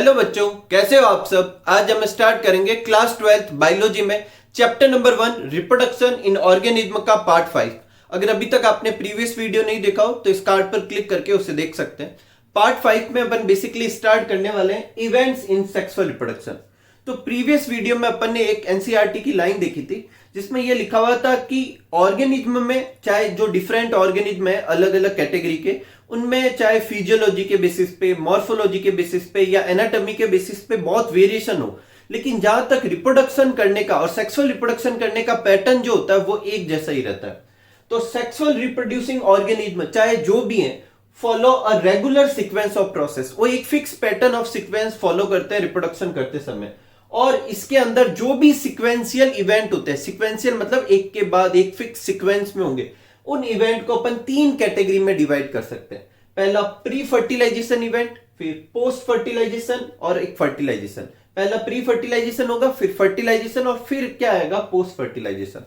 Hello बच्चों, कैसे हो आप सब। आज हम स्टार्ट करेंगे क्लास 12th बायोलॉजी में chapter number 1 reproduction in organism का पार्ट 5। अगर अभी तक आपने प्रीवियस वीडियो नहीं देखा हो तो इस कार्ड पर क्लिक करके उसे देख सकते हैं। पार्ट 5 में अपन बेसिकली स्टार्ट करने वाले हैं इवेंट्स इन सेक्सुअल रिप्रोडक्शन। तो प्रीवियस वीडियो में अपन ने एक एनसीईआरटी की लाइन देखी थी जिसमें यह लिखा हुआ था कि ऑर्गेनिज्म में चाहे जो डिफरेंट ऑर्गेनिज्म है अलग अलग कैटेगरी के, उनमें चाहे फिजियोलॉजी के बेसिस पे, मॉर्फोलॉजी के बेसिस पे या एनाटॉमी के बेसिस पे बहुत वेरिएशन हो, लेकिन जहां तक रिप्रोडक्शन करने का और सेक्सुअल रिप्रोडक्शन करने का पैटर्न जो होता है वो एक जैसा ही रहता है। तो सेक्सुअल रिप्रोड्यूसिंग ऑर्गेनिज्म चाहे जो भी है follow a regular sequence of process. वो एक fix pattern of sequence follow करते हैं रिप्रोडक्शन करते समय, और इसके अंदर जो भी सीक्वेंशियल इवेंट होते हैं, सीक्वेंशियल मतलब एक के बाद एक फिक्स सीक्वेंस में होंगे, उन इवेंट को अपन 3 कैटेगरी में डिवाइड कर सकते हैं। पहला प्री फर्टिलाइजेशन इवेंट, फिर पोस्ट फर्टिलाइजेशन और एक फर्टिलाइजेशन। पहला प्री फर्टिलाइजेशन होगा, फिर फर्टिलाइजेशन और फिर क्या आएगा पोस्ट फर्टिलाइजेशन।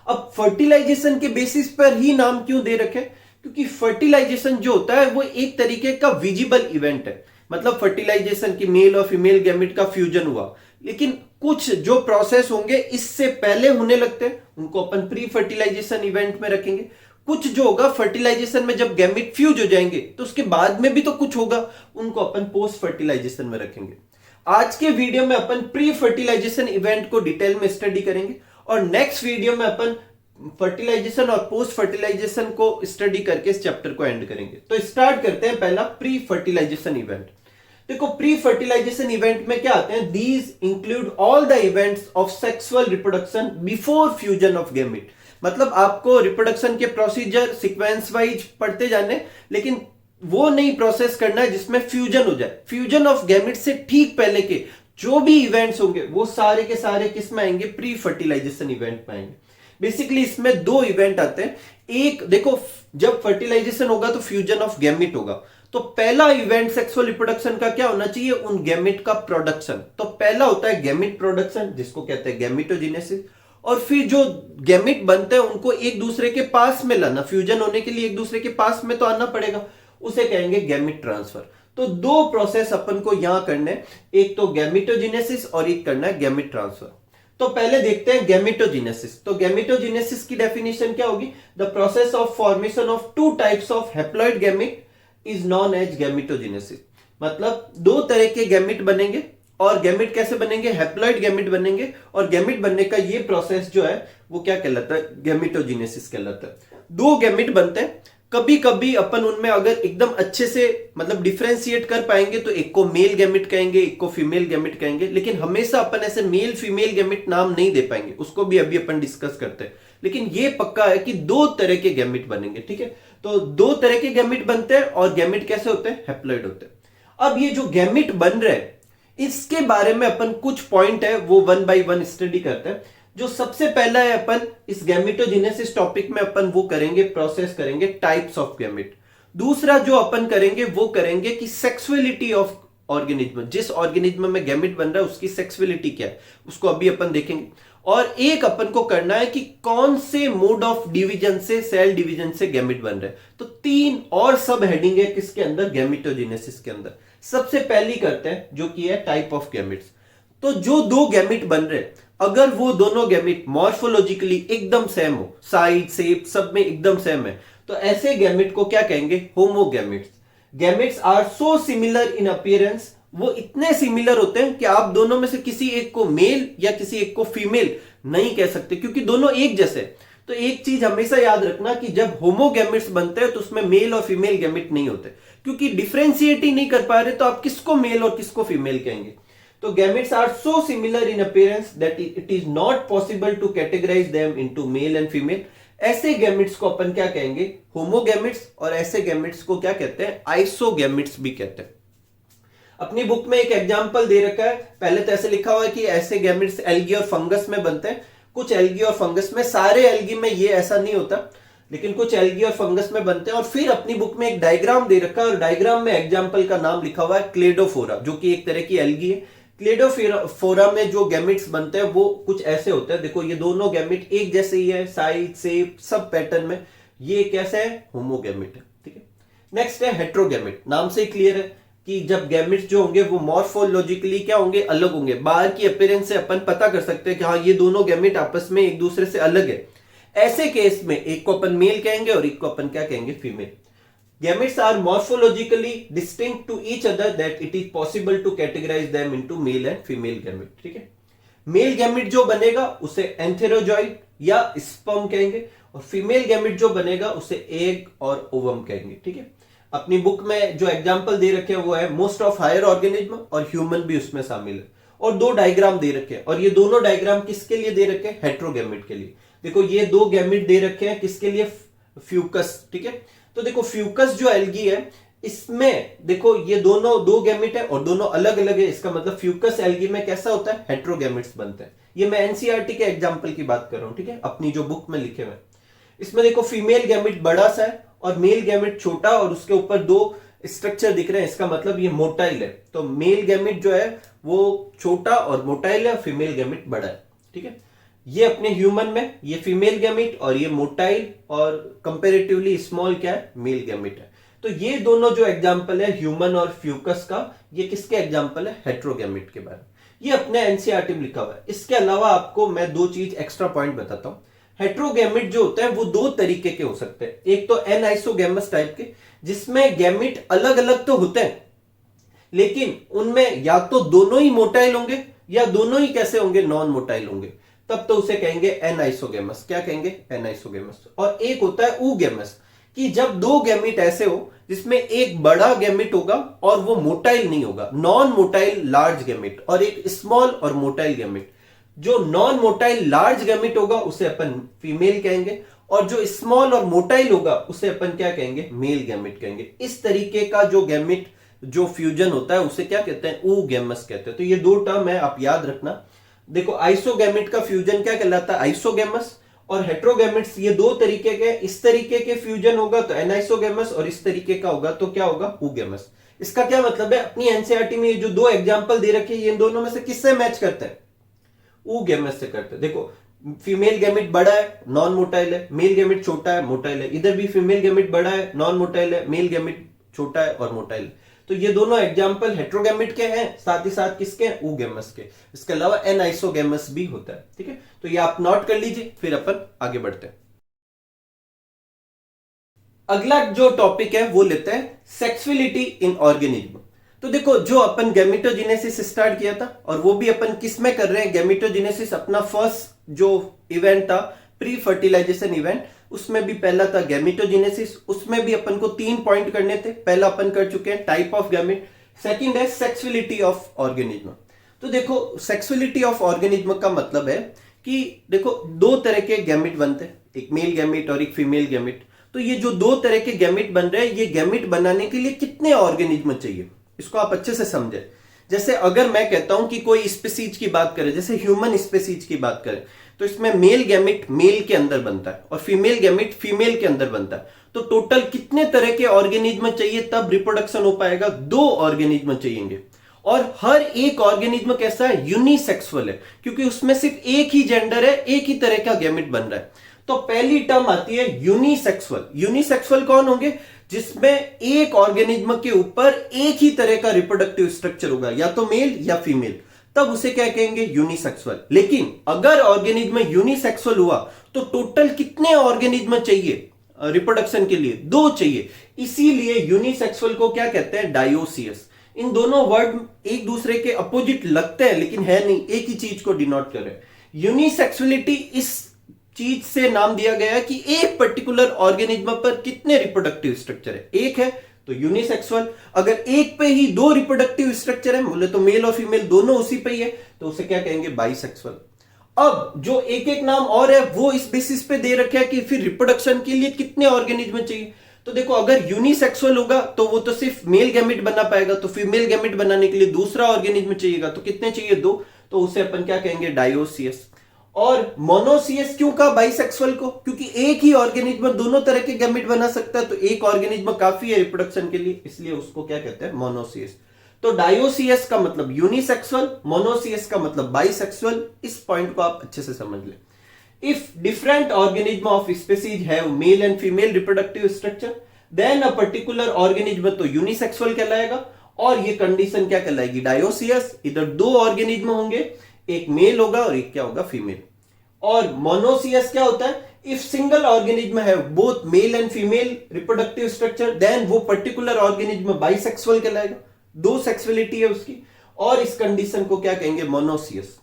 अब फर्टिलाइजेशन के बेसिस पर ही नाम क्यों दे रखे, क्योंकि फर्टिलाइजेशन जो होता है वो एक तरीके का विजिबल इवेंट है। मतलब फर्टिलाइजेशन की मेल और फीमेल गैमेट का फ्यूजन हुआ, लेकिन कुछ जो प्रोसेस होंगे इससे पहले होने लगते हैं, उनको अपन प्री फर्टिलाइजेशन इवेंट में रखेंगे। कुछ जो होगा फर्टिलाइजेशन में जब गैमेट फ्यूज हो जाएंगे तो उसके बाद में भी तो कुछ होगा, उनको अपन पोस्ट फर्टिलाइजेशन में रखेंगे। आज के वीडियो में अपन प्री फर्टिलाइजेशन इवेंट को डिटेल में स्टडी करेंगे और नेक्स्ट वीडियो में अपन फर्टिलाइजेशन और पोस्ट फर्टिलाइजेशन को स्टडी करके इस चैप्टर को एंड करेंगे। तो स्टार्ट करते हैं पहला प्री फर्टिलाइजेशन इवेंट। देखो प्री फर्टिलाइजेशन इवेंट में क्या आते हैं, these include all the events of sexual reproduction before fusion of gamete. मतलब आपको रिप्रोडक्शन के प्रोसीजर सीक्वेंस वाइज पढ़ते जाने, लेकिन वो नहीं प्रोसेस करना है जिसमें फ्यूजन हो जाए। फ्यूजन ऑफ गैमेट से ठीक पहले के जो भी इवेंट्स होंगे वो सारे के सारे किस में आएंगे, प्री फर्टिलाइजेशन इवेंट में आएंगे। बेसिकली इसमें 2 इवेंट आते हैं। एक देखो, जब फर्टिलाइजेशन होगा तो फ्यूजन ऑफ गैमेट होगा, तो पहला इवेंट सेक्सुअल रिप्रोडक्शन का क्या होना चाहिए, उन गैमेट का प्रोडक्शन। तो पहला होता है गैमेट प्रोडक्शन जिसको कहते हैं गैमेटोजेनेसिस, और फिर जो गैमेट बनते हैं उनको एक दूसरे के पास में लाना। फ्यूजन होने के लिए एक दूसरे के पास में तो आना पड़ेगा, उसे कहेंगे गैमेट ट्रांसफर। तो 2 प्रोसेस अपन को यहां करने, एक तो गैमेटोजेनेसिस और एक करना है गैमेट ट्रांसफर। तो पहले देखते हैं गैमेटोजेनेसिस। तो गैमेटोजेनेसिस की डेफिनेशन क्या होगी, the process of formation of 2 types of haploid gamete is known as gametogenesis. मतलब 2 तरह के गैमेट बनेंगे, और गैमेट कैसे बनेंगे, हैप्लॉइड गैमेट बनेंगे, और गैमेट बनने का ये प्रोसेस जो है वो क्या कहलाता है, गैमेटोजेनेसिस कहलाता है। 2 गैमेट बनते हैं। कभी कभी अपन उनमें अगर एकदम अच्छे से मतलब डिफरेंशिएट कर पाएंगे तो एक को मेल गैमेट कहेंगे, एक को फीमेल गैमेट कहेंगे, लेकिन हमेशा अपन ऐसे मेल फीमेल गैमेट नाम नहीं दे पाएंगे, उसको भी अभी अपन डिस्कस करते हैं। लेकिन ये पक्का है कि 2 तरह के गैमेट बनेंगे, ठीक है। तो 2 तरह के गैमेट बनते हैं, और गैमेट कैसे होते हैं, हैप्लॉइड होते हैं। अब ये जो गैमेट बन रहे हैं इसके बारे में अपन कुछ पॉइंट है वो 1 बाय 1 स्टडी करते हैं। जो सबसे पहला है, अपन इस गैमेटोजेनेसिस टॉपिक में अपन वो करेंगे, प्रोसेस करेंगे टाइप्स ऑफ गैमेट। दूसरा जो अपन करेंगे वो करेंगे कि सेक्सुअलिटी ऑफ ऑर्गेनिज्म, जिस ऑर्गेनिज्म में गैमेट बन रहा है उसकी सेक्सुअलिटी क्या है उसको अभी अपन देखेंगे। और एक अपन को करना है कि कौन से मोड ऑफ डिवीजन से, सेल डिवीजन से गैमेट बन रहे हैं। तो 3 और सब हेडिंग है किसके अंदर, गैमेटोजेनेसिस के अंदर। सबसे पहली करते हैं जो कि है टाइप ऑफ गैमेट्स। तो जो 2 गैमेट बन रहे हैं, अगर वो दोनों गैमेट मॉर्फोलॉजिकली एकदम सेम हो, साइज शेप सब में एकदम सेम है, तो ऐसे गैमेट को क्या कहेंगे, homogametes. Gametes are so similar in appearance, वो इतने सिमिलर होते हैं कि आप दोनों में से किसी एक को मेल या किसी एक को फीमेल नहीं कह सकते, क्योंकि दोनों एक जैसे। तो एक चीज हमेशा याद रखना कि जब होमोगैमेट्स बनते हैं तो उसमें मेल और फीमेल गैमेट नहीं होते, क्योंकि डिफरेंशिएट ही नहीं कर पा रहे तो आप किसको मेल और किसको फीमेल कहेंगे। तो gametes are so similar in appearance that it is not possible to categorise them into male and female. ऐसे गैमेट्स को अपन क्या कहेंगे, होमोगैमेट्स, और ऐसे गैमेट्स को क्या कहते हैं, आइसोगैमेट्स भी कहते हैं। अपनी बुक में एक एग्जांपल दे रखा है, पहले तो ऐसे लिखा हुआ है कि ऐसे गैमेट्स एल्गी और फंगस में बनते हैं। कुछ एल्गी और फंगस में, सारे एल्गी में ये ऐसा नहीं होता, लेकिन कुछ एल्गी और फंगस में बनते हैं। और फिर अपनी बुक में एक डायग्राम दे रखा है, और डायग्राम में एग्जांपल का नाम लिखा हुआ है क्लेडोफोरा, जो कि एक तरह की एल्गी है। क्लेडोफोरा में जो गैमेट्स बनते हैं वो कुछ ऐसे होते हैं। देखो ये दोनों गैमेट एक जैसे ही है, साइज शेप सब पैटर्न में। ये कैसे है, होमोगैमेट है, ठीक है। नेक्स्ट है हेट्रोगैमेट, नाम से ही क्लियर है। कि जब गैमेट्स जो होंगे वो मॉर्फोलॉजिकली क्या होंगे, अलग होंगे। बाहर की अपीयरेंस से अपन पता कर सकते हैं कि हाँ ये दोनों गैमेट आपस में एक दूसरे से अलग है। ऐसे केस में एक को अपन मेल कहेंगे और एक को अपन क्या कहेंगे, female. Gametes are morphologically distinct to each other that it is possible to categorize them into male and female gamete। ठीक है, मेल गैमेट जो बनेगा उसे एंथेरोजॉइड या स्पर्म कहेंगे, और फीमेल गैमेट जो बनेगा उसे एग और ओवम कहेंगे। ठीक है, अपनी बुक में जो एग्जांपल दे रखे हैं वो है मोस्ट ऑफ हायर ऑर्गेनिज्म, और ह्यूमन भी उसमें शामिल है। और दो डायग्राम दे रखे हैं, और ये दोनों डायग्राम किसके लिए दे रखे हैं, हेट्रोगैमेट के लिए। देखो ये दो गैमेट दे रखे हैं किसके लिए, फ्यूकस। ठीक है, तो देखो फ्यूकस जो एल्गी है इसमें देखो ये दोनों दो गैमेट है और दोनों अलग अलग है। इसका मतलब फ्यूकस एल्गी में कैसा होता है, हेट्रोगैमेट्स बनते हैं। ये मैं एनसीईआरटी के एग्जांपल की बात कर रहा हूं। ठीक है, अपनी जो बुक में लिखे हुए, इसमें देखो फीमेल गैमेट बड़ा सा है और मेल गैमेट छोटा, और उसके ऊपर दो स्ट्रक्चर दिख रहे हैं। इसका मतलब ये मोटाइल है। तो मेल गैमेट जो है वो छोटा और मोटाइल है, फीमेल गैमेट बड़ा है। ठीक है, ये अपने ह्यूमन में ये फीमेल गैमेट और ये मोटाइल और कंपैरेटिवली स्मॉल क्या है, मेल गैमेट है। तो ये दोनों जो एग्जांपल है ह्यूमन और फ्यूकस का, ये किसके एग्जांपल है, हेट्रोगैमेट के बारे में। ये अपने एनसीईआरटी में लिखा हुआ है। इसके अलावा आपको मैं दो चीज एक्स्ट्रा पॉइंट बताता हूं। हेट्रोगैमेट जो होते हैं वो दो तरीके के हो सकते हैं। एक तो एनआइसोगैमस टाइप के, जिसमें गैमेट अलग अलग तो होते हैं लेकिन उनमें या तो दोनों ही मोटाइल होंगे या दोनों ही कैसे होंगे, नॉन मोटाइल होंगे। तब तो उसे कहेंगे एनाइसोगेमस। क्या कहेंगे, एनाइसोगेमस। और एक होता है ऊगेमस, कि जब दो गैमेट ऐसे हो जिसमें एक बड़ा गैमेट होगा और वो मोटाइल नहीं होगा, नॉन मोटाइल लार्ज गैमेट, और एक स्मॉल और मोटाइल गैमेट। जो नॉन मोटाइल लार्ज गैमेट होगा उसे अपन फीमेल कहेंगे, और जो स्मॉल और मोटाइल होगा उसे अपन क्या कहेंगे, मेल गैमेट कहेंगे। इस तरीके का जो गैमेट जो फ्यूजन होता है उसे क्या कहते हैं, ऊगेमस कहते हैं। तो ये दो टर्म है, आप याद रखना। देखो आइसोगैमेट का फ्यूजन क्या कहलाता है, आइसोगैमस, और हेट्रोगैमेट्स ये दो तरीके के। इस तरीके के फ्यूजन होगा तो एनाइसोगैमस, और इस तरीके का होगा तो क्या होगा, ऊगेमस। इसका क्या मतलब है, अपनी एनसीईआरटी में ये जो दो एग्जांपल दे रखे हैं ये इन दोनों में से किससे मैच करते हैं, ऊगेमस से करते हैं। देखो फीमेल गैमेट बड़ा है, नॉन मोटाइल है, मेल गैमेट छोटा है, मोटाइल है। इधर भी फीमेल गैमेट बड़ा है, नॉन मोटाइल है, मेल गैमेट छोटा है और मोटाइल है। तो ये दोनों एग्जाम्पल हेट्रोगैमेट के हैं, साथ ही साथ किसके, ऊगेमस के। इसके अलावा एनाइसोगैमस भी होता है। ठीक है, तो ये आप नोट कर लीजिए, फिर अपन आगे बढ़ते हैं। अगला जो टॉपिक है वो लेते हैं सेक्सुअलिटी इन ऑर्गेनिज्म। तो देखो जो अपन गैमेटोजेनेसिस स्टार्ट किया था, और वो भी अपन किस में कर रहे हैं, गैमेटोजेनेसिस अपना फर्स्ट जो इवेंट था प्री फर्टिलाइजेशन इवेंट, उसमें भी पहला था गैमेटोजेनेसिस। उसमें भी अपन को 3 पॉइंट करने थे। पहला अपन कर चुके हैं टाइप ऑफ गैमेट, सेकंड है सेक्सुअलिटी ऑफ ऑर्गेनिज्म। तो देखो सेक्सुअलिटी ऑफ ऑर्गेनिज्म का मतलब है कि देखो दो तरह के गैमेट बनते हैं, एक मेल गैमेट और एक फीमेल गैमेट। तो ये जो दो तरह के गैमेट बन रहे हैं, ये गैमेट बनाने के लिए कितने ऑर्गेनिज्म चाहिए, इसको आप अच्छे से समझे। जैसे अगर मैं कहता हूं कि कोई स्पीसीज की बात करें, जैसे ह्यूमन स्पीसीज की बात करें, तो इसमें मेल गैमेट मेल के अंदर बनता है और फीमेल गैमेट फीमेल के अंदर बनता है। तो टोटल कितने तरह के ऑर्गेनिज्म चाहिए तब रिप्रोडक्शन हो पाएगा, 2 ऑर्गेनिज्म चाहिए। और हर एक ऑर्गेनिज्म कैसा है, यूनिसेक्सुअल है, क्योंकि उसमें सिर्फ एक ही जेंडर है, एक ही तरह का गैमेट बन रहा है। तो पहली टर्म आती है यूनिसेक्सुअल। यूनिसेक्सुअल कौन होंगे, जिसमें एक ऑर्गेनिज्म के ऊपर एक ही तरह का रिप्रोडक्टिव स्ट्रक्चर होगा, या तो मेल या फीमेल, तब उसे क्या कहेंगे, यूनिसेक्सुअल। लेकिन अगर ऑर्गेनिज्म यूनिसेक्सुअल हुआ तो टोटल कितने ऑर्गेनिज्म चाहिए रिप्रोडक्शन के लिए, 2 चाहिए। इसीलिए यूनिसेक्सुअल को क्या कहते हैं, डायोसियस। इन दोनों वर्ड एक दूसरे के अपोजिट लगते हैं लेकिन है नहीं, एक ही चीज को डिनोट कर रहे हैं। यूनिसेक्सुअलिटी इस चीज से नाम दिया गया है कि एक पर्टिकुलर ऑर्गेनिज्म पर कितने रिप्रोडक्टिव स्ट्रक्चर है, एक है तो यूनिसेक्सुअल। अगर एक पे ही 2 रिप्रोडक्टिव स्ट्रक्चर है, बोले तो मेल और फीमेल दोनों उसी पे ही है, तो उसे क्या कहेंगे, बाइसेक्सुअल। अब जो एक एक नाम और है वो इस बेसिस पे दे रखे हैं कि फिर रिप्रोडक्शन के लिए कितने ऑर्गेनिज्म चाहिए। तो देखो अगर यूनिसेक्सुअल होगा तो वो तो सिर्फ मेल गैमेट बना पाएगा, तो फीमेल गैमेट बनाने के लिए दूसरा ऑर्गेनिज्म चाहिएगा, तो कितने चाहिए, 2, तो उसे अपन क्या कहेंगे, डायोसियस। और मोनोसियस क्यों कहा बाइसेक्सुअल को, क्योंकि एक ही ऑर्गेनिज्म दोनों तरह के गैमेट बना सकता है, तो एक ऑर्गेनिज्म काफी है रिप्रोडक्शन के लिए, इसलिए उसको क्या कहते हैं, मोनोसियस। तो डायोसियस का मतलब यूनिसेक्सुअल, मोनोसियस का मतलब बाइसेक्सुअल। इस पॉइंट को आप अच्छे से समझ लें। If different organism of species have male and female reproductive structure, then a particular organism तो यूनिसेक्सुअल कहलाएगा, और ये कंडीशन क्या कहलाएगी, डायोसियस। इधर दो ऑर्गेनिज्म होंगे, एक मेल होगा और एक क्या होगा, फीमेल। और मोनोसियस क्या होता है, इफ सिंगल ऑर्गेनिज्म है both male and female reproductive structure, then वो पर्टिकुलर ऑर्गेनिज्म बाइसेक्सुअल कहलाएगा, दो सेक्सुअलिटी है उसकी, और इस कंडीशन को क्या कहेंगे, मोनोसियस।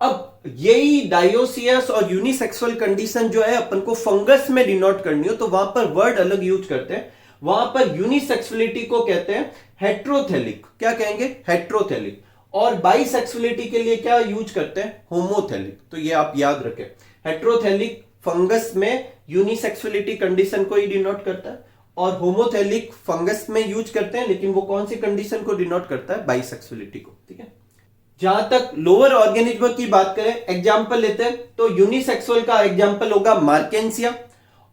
अब यही डायोसियस और यूनिसेक्सुअल कंडीशन जो है अपन को फंगस में डिनोट करनी हो तो वहां पर वर्ड अलग यूज करते हैं। वहां पर यूनिसेक्सुअलिटी को कहते हैं हेट्रोथेलिक, क्या कहेंगे, हेट्रोथेलिक। और बाइसेक्सुअलिटी के लिए क्या यूज करते हैं, होमोथेलिक। तो ये आप याद रखें, हेट्रोथेलिक फंगस में यूनिसेक्सुअलिटी कंडीशन को ही डिनोट करता है, और होमोथेलिक फंगस में यूज करते हैं, लेकिन वो कौन सी कंडीशन को डिनोट करता है, बाइसेक्सुअलिटी को। ठीक है, जहां तक लोअर ऑर्गेनिज्म की बात करें, एग्जांपल लेते हैं तो यूनिसेक्सुअल का एग्जांपल होगा मार्केंसिया,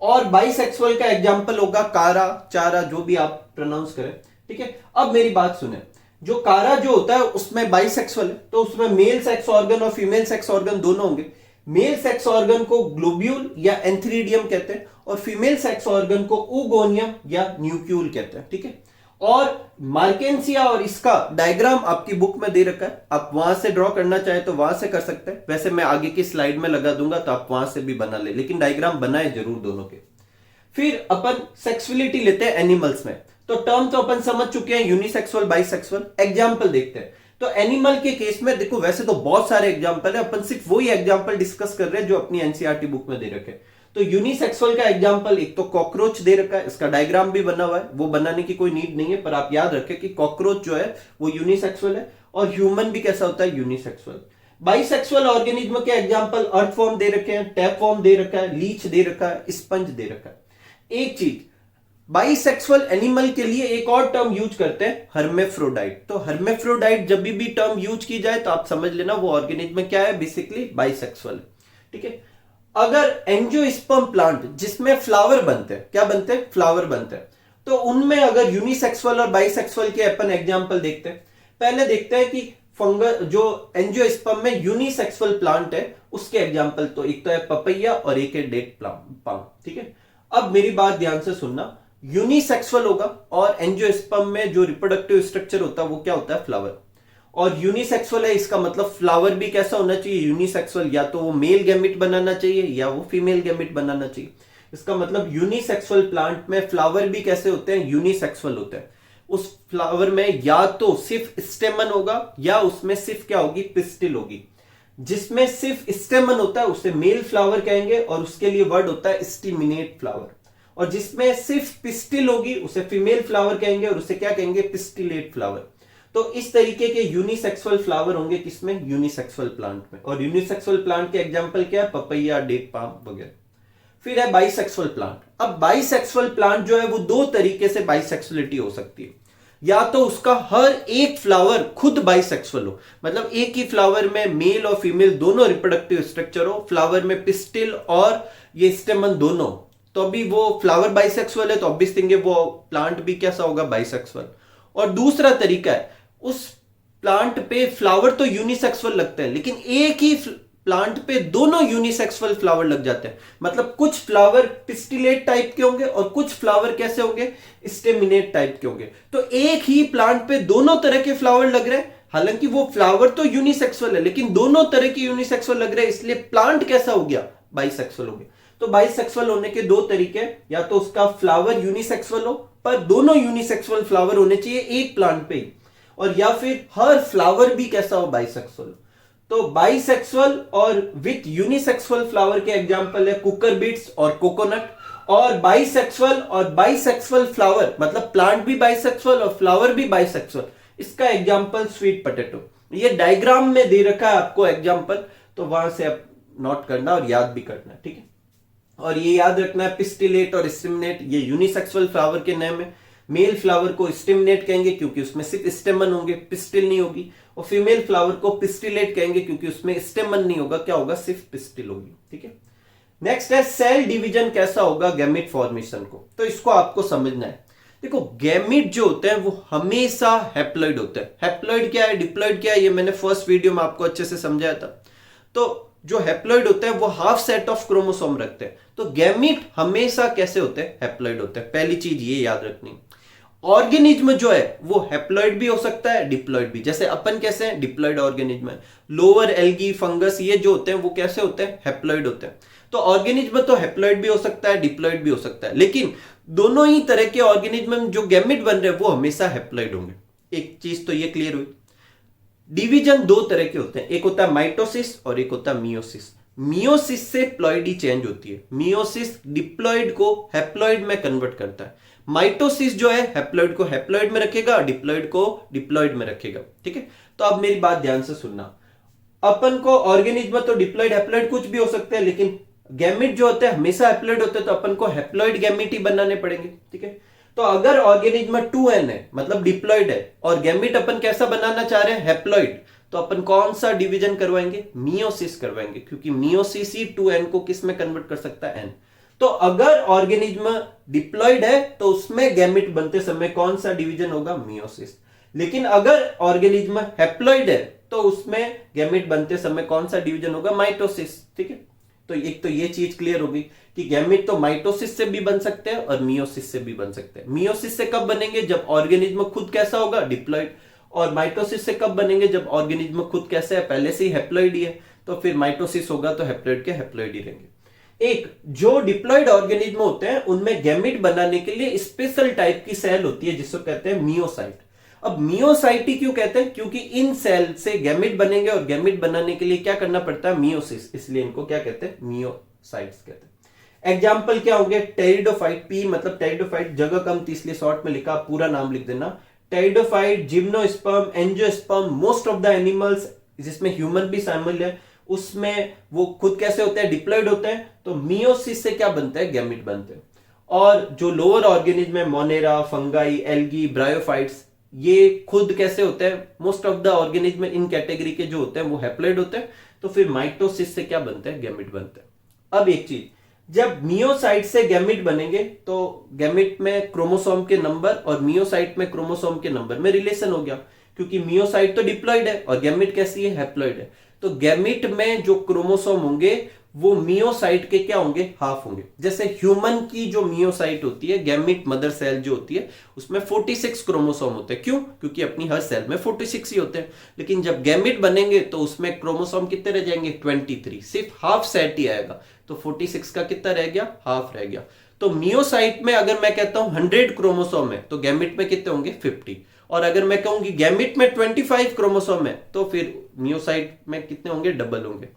और बाइसेक्सुअल का एग्जांपल होगा कारा, चारा, जो भी आप प्रोनाउंस करें। ठीक है, अब मेरी बात सुने, जो कारा जो होता है उसमें बाइसेक्सुअल है, तो उसमें मेल सेक्स ऑर्गन और फीमेल सेक्स ऑर्गन दोनों होंगे। मेल सेक्स ऑर्गन को ग्लोब्यूल या एंथ्रीडियम कहते हैं, और फीमेल सेक्स ऑर्गन को ऊगोनियम या न्यूक्यूल कहते हैं। ठीक है, और मार्केंसिया और इसका डायग्राम आपकी बुक में दे रखा है, आप वहां से ड्रॉ करना चाहे तो वहां से कर सकते हैं, वैसे मैं आगे की स्लाइड में लगा दूंगा तो आप वहां से भी बना ले, लेकिन डायग्राम बनाए जरूर दोनों के। फिर अपन सेक्सुअलिटी लेते हैं एनिमल्स में, तो टर्म तो अपन समझ चुके हैं, यूनिसेक्सुअल, बाइसेक्सुअल। एग्जाम्पल देखते हैं, तो एनिमल के केस में देखो, वैसे तो बहुत सारे एग्जाम्पल है, अपन सिर्फ वही एग्जाम्पल डिस्कस कर रहे हैं जो अपनी एनसीईआरटी बुक में दे रखे। तो यूनिसेक्सुअल का एग्जांपल एक तो कॉकरोच दे रखा है, इसका डायग्राम भी बना हुआ है, वो बनाने की कोई नीड नहीं है, पर आप याद रखें कि कॉकरोच जो है वो यूनिसेक्सुअल है, और ह्यूमन भी कैसा होता है, यूनिसेक्सुअल। बाइसेक्सुअल ऑर्गेनिज्म के एग्जांपल अर्थवॉर्म दे रखे हैं, टैपवॉर्म दे रखा है, लीच दे रखा है, स्पंज दे रखा है। एक चीज, बाइसेक्सुअल एनिमल के लिए एक और टर्म यूज करते हैं, हर्मेफ्रोडाइट। तो हर्मेफ्रोडाइट जब भी टर्म यूज की जाए तो आप समझ लेना वो ऑर्गेनिज्म क्या है, बेसिकली बाइसेक्सुअल। ठीक है, अगर एंजियोस्पर्म प्लांट जिसमें फ्लावर बनते हैं, क्या बनते हैं, फ्लावर बनते हैं, तो उनमें अगर यूनिसेक्सुअल और बाइसेक्सुअल के अपन एग्जांपल देखते हैं। पहले देखते हैं कि फंगस जो एंजियोस्पर्म में यूनिसेक्सुअल प्लांट है उसके एग्जांपल, तो एक तो है पपैया और एक है डेट पाम। ठीक है, अब मेरी बात ध्यान से सुनना, यूनिसेक्सुअल होगा और एंजियोस्पर्म में जो रिप्रोडक्टिव स्ट्रक्चर होता है वो क्या होता है, फ्लावर। और यूनिसेक्सुअल है, इसका मतलब फ्लावर भी कैसा होना चाहिए, यूनिसेक्सुअल, या तो वो मेल गैमेट बनाना चाहिए या वो फीमेल गैमेट बनाना चाहिए। इसका मतलब यूनिसेक्सुअल प्लांट में फ्लावर भी कैसे होते हैं, यूनिसेक्सुअल होते हैं। उस फ्लावर में या तो सिर्फ स्टेमन होगा या उसमें सिर्फ क्या होगी, पिस्टिल होगी। जिसमें सिर्फ स्टेमन होता है उसे मेल फ्लावर कहेंगे, और उसके लिए वर्ड होता है स्टिमिनेट फ्लावर। और जिसमें सिर्फ पिस्टिल होगी उसे फीमेल फ्लावर कहेंगे, और उसे क्या कहेंगे, पिस्टिलेट फ्लावर। तो इस तरीके के यूनिसेक्सुअल फ्लावर होंगे किसमें, यूनिसेक्सुअल प्लांट में। और यूनिसेक्सुअल प्लांट के एग्जांपल क्या है, पपैया, डेट पाम वगैरह। फिर है बाइसेक्सुअल प्लांट। अब बाइसेक्सुअल प्लांट जो है वो दो तरीके से बाइसेक्सुअलिटी हो सकती है, या तो उसका हर एक फ्लावर खुद बाइसेक्सुअल हो, मतलब एक ही फ्लावर में मेल और फीमेल दोनों रिप्रोडक्टिव स्ट्रक्चर हो, फ्लावर में पिस्टिल और ये स्टेमन दोनों, तो अभी वो फ्लावर बाइसेक्सुअल है, तो ऑब्वियस थिंग है वो प्लांट भी कैसा होगा, बाइसेक्सुअल। और दूसरा तरीका है, उस प्लांट पे फ्लावर तो यूनिसेक्सुअल लगते हैं, लेकिन एक ही प्लांट पे दोनों यूनिसेक्सुअल फ्लावर लग जाते हैं। मतलब कुछ फ्लावर पिस्टिलेट टाइप के होंगे और कुछ फ्लावर कैसे होंगे, स्टेमिनेट टाइप के होंगे। तो एक ही प्लांट पे दोनों तरह के फ्लावर लग रहे हैं, हालांकि वो फ्लावर तो यूनिसेक्सुअल है, लेकिन दोनों तरह के यूनिसेक्सुअल लग रहे हैं, इसलिए प्लांट कैसा हो गया, बाइसेक्सुअल हो गया। तो बाइसेक्सुअल होने के दो तरीके, या तो उसका फ्लावर यूनिसेक्सुअल हो पर दोनों यूनिसेक्सुअल फ्लावर होने चाहिए एक प्लांट पे ही, और या फिर हर फ्लावर भी कैसा हो, बाइसेक्सुअल। तो बाइसेक्सुअल और विथ यूनिसेक्सुअल फ्लावर के एग्जांपल है कुकर बीट्स और कोकोनट। और बाइसेक्सुअल और बाइसेक्सुअल फ्लावर मतलब प्लांट भी बाइसेक्सुअल और फ्लावर भी बाइसेक्सुअल, इसका एग्जांपल स्वीट पोटैटो। ये डायग्राम में दे रखा है आपको एग्जांपल, तो वहां से आप नोट करना और याद भी करना, ठीक है। और ये याद रखना है, पिस्टिलेट और स्टिमुलेट ये यूनिसेक्सुअल फ्लावर के नेम है। मेल फ्लावर को स्टिमुलेट कहेंगे क्योंकि उसमें सिर्फ स्टेमन होंगे, पिस्टिल नहीं होगी। और फीमेल फ्लावर को पिस्टिलेट कहेंगे क्योंकि उसमें स्टेमन नहीं होगा, क्या होगा, सिर्फ पिस्टिल होगी, ठीक है। नेक्स्ट है सेल डिवीजन कैसा होगा गैमेट फॉर्मेशन को, तो इसको आपको समझना है। देखो गैमेट जो होते हैं वो हमेशा हैप्लॉइड होते हैं। हैप्लॉइड क्या है, डिप्लॉइड क्या है, ये मैंने फर्स्ट वीडियो में आपको अच्छे से समझाया था। तो जो हैप्लॉइड होते हैं वो हाफ सेट ऑफ क्रोमोसोम रखते हैं, तो गैमेट हमेशा कैसे होते हैं, हैप्लॉइड होते हैं। पहली चीज ये याद रखनी। ऑर्गेनिज्म जो है वो हैप्लॉइड भी हो सकता है, डिप्लॉइड भी। जैसे अपन कैसे हैं, डिप्लॉइड ऑर्गेनिज्म है। लोअर एल्गी, फंगस, ये जो होते हैं वो कैसे होते हैं, हैप्लॉइड होते हैं। तो ऑर्गेनिज्म तो हैप्लॉइड भी हो सकता है, डिप्लॉइड भी हो सकता है, लेकिन दोनों ही तरह के ऑर्गेनिज्म में जो गैमेट बन रहे हैं वो हमेशा हैप्लॉइड होंगे। एक चीज तो ये क्लियर हुई। डिवीजन दो तरह के होते हैं, एक होता है माइटोसिस और एक होता है मियोसिस। मियोसिस से प्लॉइडी चेंज होती है। मियोसिस डिप्लॉइड को हैप्लॉइड में कन्वर्ट करता है। माइटोसिस जो है हैप्लॉइड को हैप्लॉइड में रखेगा, डिप्लॉइड को डिप्लॉइड में रखेगा। ठीक है, तो अब मेरी बात ध्यान से सुनना। अपन को ऑर्गेनिज्म तो डिप्लॉइड हैप्लॉइड कुछ भी हो सकते हैं, लेकिन गैमेट जो होते हैं हमेशा हैप्लॉइड होते हैं, तो अपन को हैप्लॉइड गैमेट ही बनाने पड़ेंगे। ठीक है, तो अगर ऑर्गेनिज्म 2n है मतलब डिप्लॉइड है और गैमेट अपन कैसा बनाना चाह रहे हैं, हैप्लॉइड, तो अपन कौन सा डिवीजन करवाएंगे, मियोसिस करवाएंगे, क्योंकि मियोसिस ही 2n को किस में कन्वर्ट कर सकता है, n। तो अगर ऑर्गेनिज्म डिप्लॉइड है तो उसमें गैमेट बनते समय कौन सा डिवीजन होगा, मियोसिस। लेकिन अगर ऑर्गेनिज्म हैप्लॉइड है तो उसमें गैमेट बनते समय कौन सा डिवीजन होगा, माइटोसिस। ठीक है, तो एक तो ये चीज क्लियर होगी कि गैमेट तो माइटोसिस से भी बन सकते हैं और मियोसिस से भी बन सकते हैं। मियोसिस से कब बनेंगे, जब ऑर्गेनिज्म खुद कैसा होगा, डिप्लॉइड। और माइटोसिस से कब बनेंगे, जब ऑर्गेनिज्म खुद कैसे है, पहले से ही हैप्लॉइड ही है, तो फिर माइटोसिस होगा तो हैप्लॉइड के हैप्लॉइड ही रहेंगे। एक जो डिप्लॉइड ऑर्गेनिज्म होते हैं उनमें गैमेट बनाने के लिए स्पेशल टाइप की सेल होती है जिसको कहते हैं मियोसाइट। अब मियोसाइट ही क्यों कहते हैं, क्योंकि इन सेल से गैमेट बनेंगे और गैमेट बनाने के लिए क्या करना पड़ता है, मियोसिस, इसलिए इनको क्या कहते हैं, मियोसाइट्स कहते हैं। एग्जाम्पल क्या होंगे, टेरिडोफाइट, पी मतलब टेरिडोफाइट, जगह कम थी इसलिए शॉर्ट में लिखा, पूरा नाम लिख देना। Pteridophyte, gymnosperm, angiosperm, most of the animals जिसमें ह्यूमन भी शामिल है, उसमें वो खुद कैसे होते हैं, डिप्लॉइड होते हैं। तो मियोसिस से क्या बनता है, गैमेट बनते हैं। और जो लोअर ऑर्गेनिज्म है, मोनेरा, फंगाई, एल्गी, ब्रायोफाइट्स, ये खुद कैसे होते हैं, most of the organism in category के जो होते हैं वो हैप्लॉइड होते हैं। तो फिर माइटोसिस से क्या बनते हैं, गैमेट बनते हैं। अब एक चीज, जब मियोसाइट से गैमेट बनेंगे तो गैमेट में क्रोमोसोम के नंबर और मियोसाइट में क्रोमोसोम के नंबर में रिलेशन हो गया, क्योंकि मियोसाइट तो डिप्लॉइड है और गैमेट कैसी है, हैप्लॉइड है। तो गैमेट में जो क्रोमोसोम होंगे वो मियोसाइट के क्या होंगे, हाफ होंगे। जैसे ह्यूमन की जो मियोसाइट होती है, गैमेट मदर सेल जो होती है, उसमें 46 क्रोमोसोम होते हैं। क्यों, क्योंकि अपनी हर सेल में 46 ही होते हैं। लेकिन जब गैमेट बनेंगे तो उसमें क्रोमोसोम कितने रह जाएंगे, 23, सिर्फ हाफ सेट ही आएगा। तो 46 का कितना रह गया, हाफ रह गया। तो मियोसाइट में अगर मैं कहता हूं 100 क्रोमोसोम है तो गैमेट में कितने होंगे, 50। और अगर मैं कहूंगी गैमेट में 25 क्रोमोसोम है तो फिर मियोसाइट में कितने होंगे, डबल होंगे।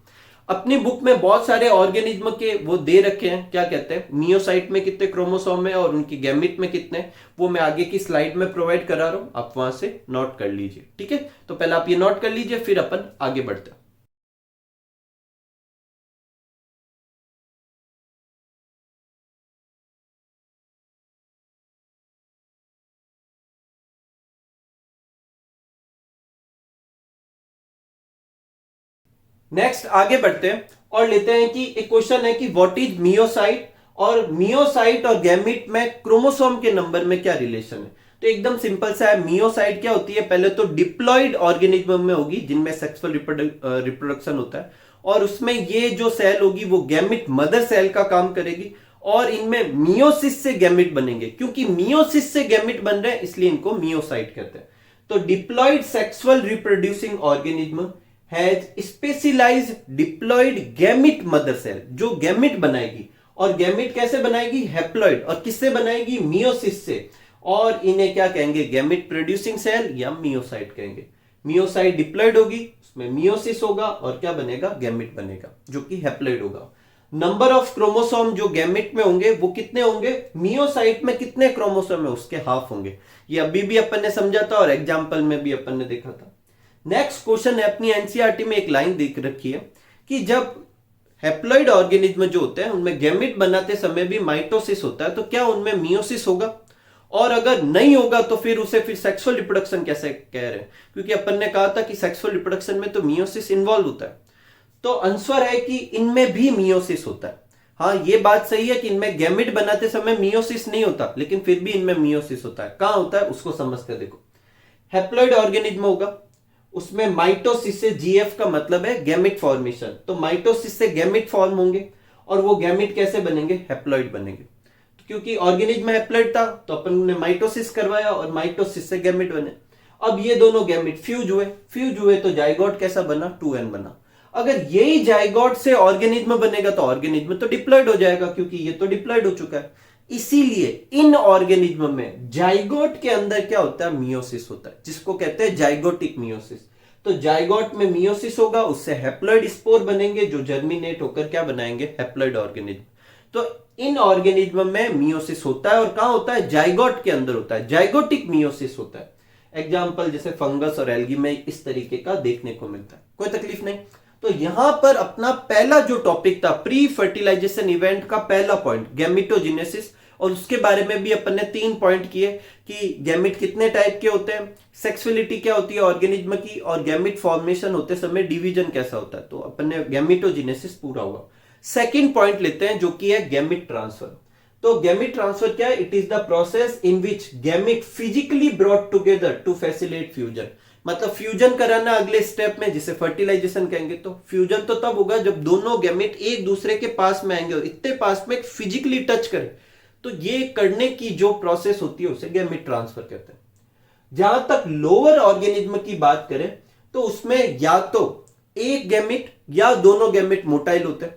अपनी बुक में बहुत सारे ऑर्गेनिज्म के वो दे रखे हैं, क्या कहते हैं, मियोसाइट में कितने क्रोमोसोम है और उनकी गैमेट में कितने, वो मैं आगे की स्लाइड में प्रोवाइड करा रहा हूं, आप वहां से नोट कर लीजिए। ठीक है, तो पहले आप ये नोट कर लीजिए, फिर अपन आगे बढ़ते हैं। नेक्स्ट आगे बढ़ते हैं और लेते हैं कि एक क्वेश्चन है कि व्हाट इज मियोसाइट, और मियोसाइट और गैमेट में क्रोमोसोम के नंबर में क्या रिलेशन है। तो एकदम सिंपल सा है, मियोसाइट क्या होती है, पहले तो डिप्लॉइड ऑर्गेनिज्म में होगी जिनमें सेक्सुअल रिप्रोडक्शन होता है, और उसमें ये जो सेल होगी वो गैमेट मदर सेल का काम करेगी, और इनमें मियोसिस से गैमेट बनेंगे। क्योंकि मियोसिस से गैमेट बन रहे हैं इसलिए इनको मियोसाइट कहते हैं। तो diploid sexual reproducing organism has specialised diploid gamete mother cell, जो गैमेट बनाएगी, और गैमेट कैसे बनाएगी, हैप्लॉइड, और किससे बनाएगी, मियोसिस से। और इन्हें क्या कहेंगे, गैमेट प्रोड्यूसिंग सेल या मियोसाइट कहेंगे। मियोसाइट डिप्लॉइड होगी, उसमें मियोसिस होगा और क्या बनेगा, गैमेट बनेगा जो कि हैप्लॉइड होगा। नंबर ऑफ क्रोमोसोम जो गैमेट में होंगे वो कितने होंगे, मियोसाइट में कितने क्रोमोसोम है उसके हाफ होंगे। ये अभी भी अपन ने समझा था और एग्जाम्पल में भी अपन ने देखा था। नेक्स्ट क्वेश्चन है, अपनी एनसीईआरटी में एक लाइन देख रखी है कि जब हैप्लॉइड ऑर्गेनिज्म जो होते हैं उनमें गैमेट बनाते समय भी माइटोसिस होता है, तो क्या उनमें मियोसिस होगा, और अगर नहीं होगा तो फिर उसे फिर सेक्सुअल रिप्रोडक्शन कैसे कह रहे हैं, क्योंकि अपन ने कहा था कि सेक्सुअल रिप्रोडक्शन में तो मियोसिस इन्वॉल्व होता है। तो आंसर है कि इनमें भी मियोसिस होता है। हाँ, ये बात सही है कि इनमें गैमेट बनाते समय मियोसिस नहीं होता, लेकिन फिर भी इनमें मियोसिस होता है। कहां होता है उसको समझते हैं। देखो, हैप्लॉइड ऑर्गेनिज्म होगा, उसमें माइटोसिस से, जीएफ का मतलब है गैमेट फॉर्मेशन, तो माइटोसिस से गैमेट फॉर्म होंगे और वो गैमेट कैसे बनेंगे, हैप्लॉइड बनेंगे। तो क्योंकि ऑर्गेनिज्म हैप्लॉइड था तो अपन ने माइटोसिस करवाया और माइटोसिस से गैमेट बने। अब ये दोनों गैमेट फ्यूज हुए तो जाइगोट कैसा बना, 2n बना। अगर यही जाइगोट से ऑर्गेनिज्म बनेगा तो ऑर्गेनिज्म तो डिप्लॉइड हो जाएगा, क्योंकि ये तो डिप्लॉइड हो चुका है। इसीलिए इन ऑर्गेनिज्म में जाइगोट के अंदर क्या होता है, मियोसिस होता है, जिसको कहते हैं जाइगोटिक मियोसिस। तो जाइगोट में मियोसिस होगा, उससे हैप्लॉइड स्पोर बनेंगे जो जर्मिनेट होकर क्या बनाएंगे, हैप्लॉइड ऑर्गेनिज्म। तो इन ऑर्गेनिज्म में मियोसिस होता है और कहां होता है, जाइगोट के अंदर होता है, जाइगोटिक मियोसिस होता है। एग्जाम्पल जैसे फंगस और एल्गी में इस तरीके का देखने को मिलता है, कोई तकलीफ नहीं। तो यहां पर अपना पहला जो टॉपिक था प्री फर्टिलाइजेशन इवेंट का पहला पॉइंट गैमेटोजेनेसिस, और उसके बारे में भी अपन ने 3 पॉइंट किए कि गैमेट कितने टाइप के होते हैं, सेक्सुअलिटी क्या होती है ऑर्गेनिज्म की, और गैमेट फॉर्मेशन होते समय डिवीजन कैसा होता है। तो अपन ने गैमेटोजेनेसिस पूरा हुआ। सेकंड पॉइंट लेते हैं जो कि है गैमेट ट्रांसफर। तो गैमेट ट्रांसफर क्या है, it is the process in which gamete physically brought together to facilitate fusion. मतलब फ्यूजन कराना अगले स्टेप में, जिसे फर्टिलाइजेशन कहेंगे। तो फ्यूजन तो तब होगा जब दोनों गैमेट एक दूसरे के पास में आएंगे और इतने पास में फिजिकली टच करें। तो ये करने की जो प्रोसेस होती है उसे गैमेट ट्रांसफर कहते हैं। जहां तक लोअर ऑर्गेनिज्म की बात करें तो उसमें या तो एक गैमेट या दोनों गैमेट मोटाइल होते हैं,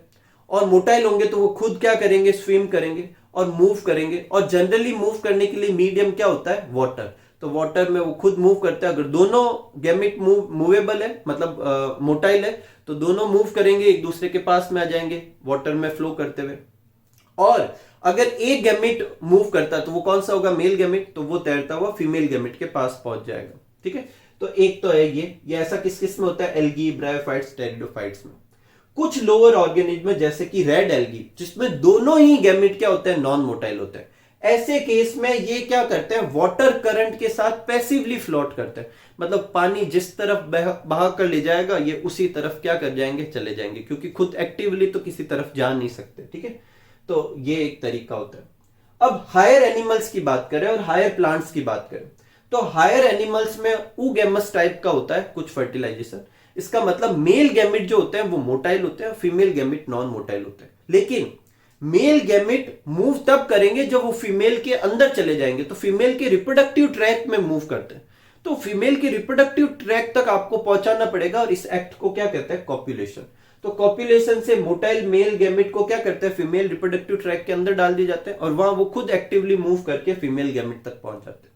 और मोटाइल होंगे तो वो खुद क्या करेंगे, स्विम करेंगे और मूव करेंगे। और जनरली मूव करने के लिए मीडियम क्या होता है, वाटर। तो वाटर में वो खुद मूव करते हैं। अगर दोनों गैमेट मूवेबल है, मतलब मोटाइल है, तो दोनों मूव करेंगे, एक दूसरे के पास में आ जाएंगे वाटर में फ्लो करते हुए। और अगर एक गैमेट मूव करता है तो वो कौन सा होगा, मेल गैमेट, तो वो तैरता हुआ फीमेल गैमेट के पास पहुंच जाएगा। ठीक है, तो एक तो है ये ऐसा किस किस में होता है, एल्गी, ब्रायोफाइट्स, टेरिडोफाइट्स में। कुछ लोअर ऑर्गेनिज्म जैसे कि रेड एल्गी, जिसमें दोनों ही गैमेट क्या होते हैं, नॉन मोटाइल होते हैं। ऐसे केस में ये क्या करते हैं, वाटर करंट के साथ पैसिवली फ्लोट करते हैं। मतलब पानी जिस तरफ बहा कर ले जाएगा ये उसी तरफ क्या कर जाएंगे, चले जाएंगे, क्योंकि खुद एक्टिवली तो किसी तरफ जा नहीं सकते। ठीक है, तो ये एक तरीका होता है। अब हायर एनिमल्स की बात करें और हायर प्लांट्स की बात करें तो हायर एनिमल्स में ऊगैमस टाइप का होता है कुछ फर्टिलाइजेशन। इसका मतलब मेल गैमेट जो होते हैं वो मोटाइल होते हैं, फीमेल गैमेट नॉन मोटाइल होते हैं। लेकिन मेल गैमेट मूव तब करेंगे जब वो फीमेल के अंदर चले जाएंगे, तो फीमेल के रिप्रोडक्टिव ट्रैक में मूव करते हैं। तो फीमेल के रिप्रोडक्टिव ट्रैक तक आपको पहुंचाना पड़ेगा, और इस एक्ट को क्या कहते हैं, कॉप्युलेशन। तो कॉप्युलेशन से मोटाइल मेल गैमेट को क्या करते हैं, फीमेल रिप्रोडक्टिव ट्रैक के अंदर डाल दिए जाते हैं, और वहां वो खुद एक्टिवली मूव करके फीमेल गैमेट तक पहुंच जाते हैं।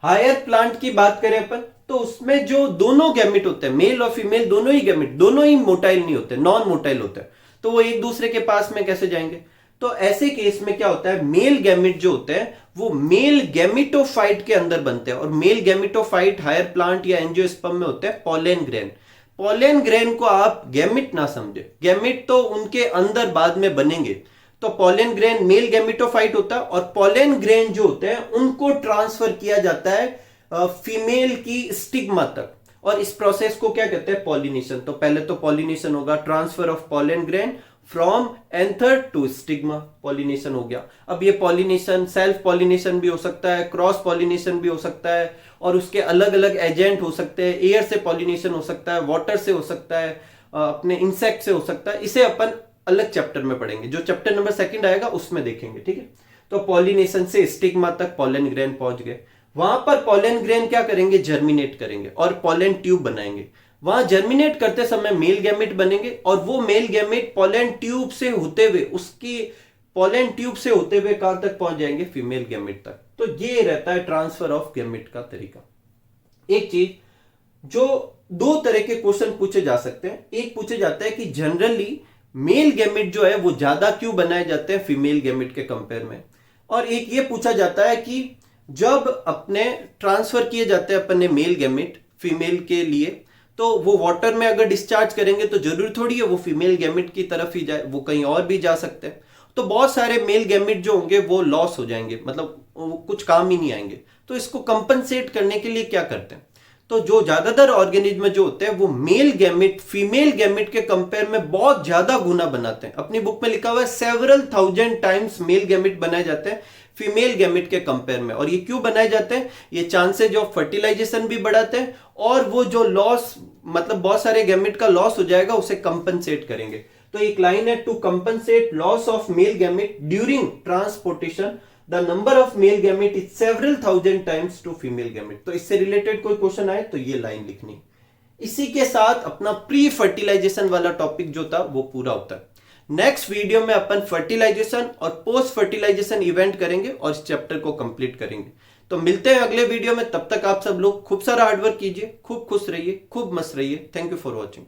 हायर प्लांट की बात करें अपन तो उसमें जो दोनों गैमेट होते हैं, मेल और फीमेल दोनों ही गैमेट, दोनों ही मोटाइल नहीं होते, नॉन मोटाइल होते हैं। तो वो एक दूसरे के पास में कैसे जाएंगे, तो ऐसे केस में क्या होता है, मेल गैमेट जो होते हैं वो मेल गैमेटोफाइट के अंदर बनते हैं। और मेल गैमेटोफाइट हायर प्लांट या एंजियोस्पर्म में होते हैं पॉलन ग्रेन। पॉलन ग्रेन को आप गैमेट ना समझे, गैमेट तो उनके अंदर बाद में बनेंगे। तो पॉलन ग्रेन मेल गैमेटोफाइट होता है, और पॉलन ग्रेन जो होते हैं उनको ट्रांसफर किया जाता है फीमेल की स्टिग्मा तक, और इस प्रोसेस को क्या कहते हैं, पॉलिनेशन। तो पहले तो पॉलिनेशन होगा, transfer of pollen grain from anther to stigma, pollination हो गया। अब ये पॉलिनेशन सेल्फ पॉलिनेशन भी हो सकता है, क्रॉस पॉलिनेशन भी हो सकता है, और उसके अलग अलग एजेंट हो सकते हैं। एयर से पॉलिनेशन हो सकता है, वाटर से हो सकता है, अपने इंसेक्ट से हो सकता है। इसे अपन अलग चैप्टर में पढ़ेंगे, जो चैप्टर नंबर 2 आएगा उसमें देखेंगे। ठीक है, तो पॉलिनेशन से स्टिग्मा तक पॉलन ग्रेन पहुंच गए। वहां पर पॉलन ग्रेन क्या करेंगे, जर्मिनेट करेंगे और पॉलन ट्यूब बनाएंगे। वहां जर्मिनेट करते समय मेल गैमेट बनेंगे, और वो मेल गैमेट पॉलन ट्यूब से होते हुए कहां तक पहुंच जाएंगे, फीमेल गैमेट तक। तो ये रहता है ट्रांसफर ऑफ गैमेट का तरीका। एक चीज जो 2 तरह के क्वेश्चन पूछे जा सकते हैं, एक पूछे जाता है कि जनरली मेल गैमेट जो है वो ज्यादा क्यों बनाए जाते हैं फीमेल गैमेट के कंपेयर में, और एक ये पूछा जाता है कि जब अपने ट्रांसफर किए जाते हैं अपने मेल गैमेट फीमेल के लिए, तो वो वाटर में अगर डिस्चार्ज करेंगे तो जरूरी थोड़ी है वो फीमेल गैमेट की तरफ ही जाए, वो कहीं और भी जा सकते हैं। तो बहुत सारे मेल गैमेट जो होंगे वो लॉस हो जाएंगे, मतलब वो कुछ काम ही नहीं आएंगे। तो इसको कंपनसेट करने के लिए क्या करते हैं, तो जो ज्यादातर ऑर्गेनिज्म जो होते हैं वो मेल गैमेट फीमेल गैमेट के कंपेयर में बहुत ज्यादा गुना बनाते हैं। अपनी बुक में लिखा हुआ है several thousand times male gamete बनाए जाते हैं फीमेल गैमेट के कंपेयर में। और ये क्यों बनाए जाते हैं, ये चांसेज ऑफ फर्टिलाइजेशन भी बढ़ाते हैं, और वो जो लॉस, मतलब बहुत सारे गैमेट का लॉस हो जाएगा, उसे कंपनसेट करेंगे। तो एक लाइन है, to compensate loss of male gamete during transportation the number of male gamete is several thousand times to female gamete. तो इससे रिलेटेड कोई क्वेश्चन आए तो ये लाइन लिखनी। इसी के साथ अपना प्री फर्टिलाइजेशन वाला टॉपिक जो था वो पूरा होता है। नेक्स्ट वीडियो में अपन फर्टिलाइजेशन और पोस्ट फर्टिलाइजेशन इवेंट करेंगे और इस चैप्टर को कंप्लीट करेंगे। तो मिलते हैं अगले वीडियो में, तब तक आप सब लोग खूब सारा हार्डवर्क कीजिए, खूब खुश रहिए, खूब मस्त रहिए। Thank you for watching.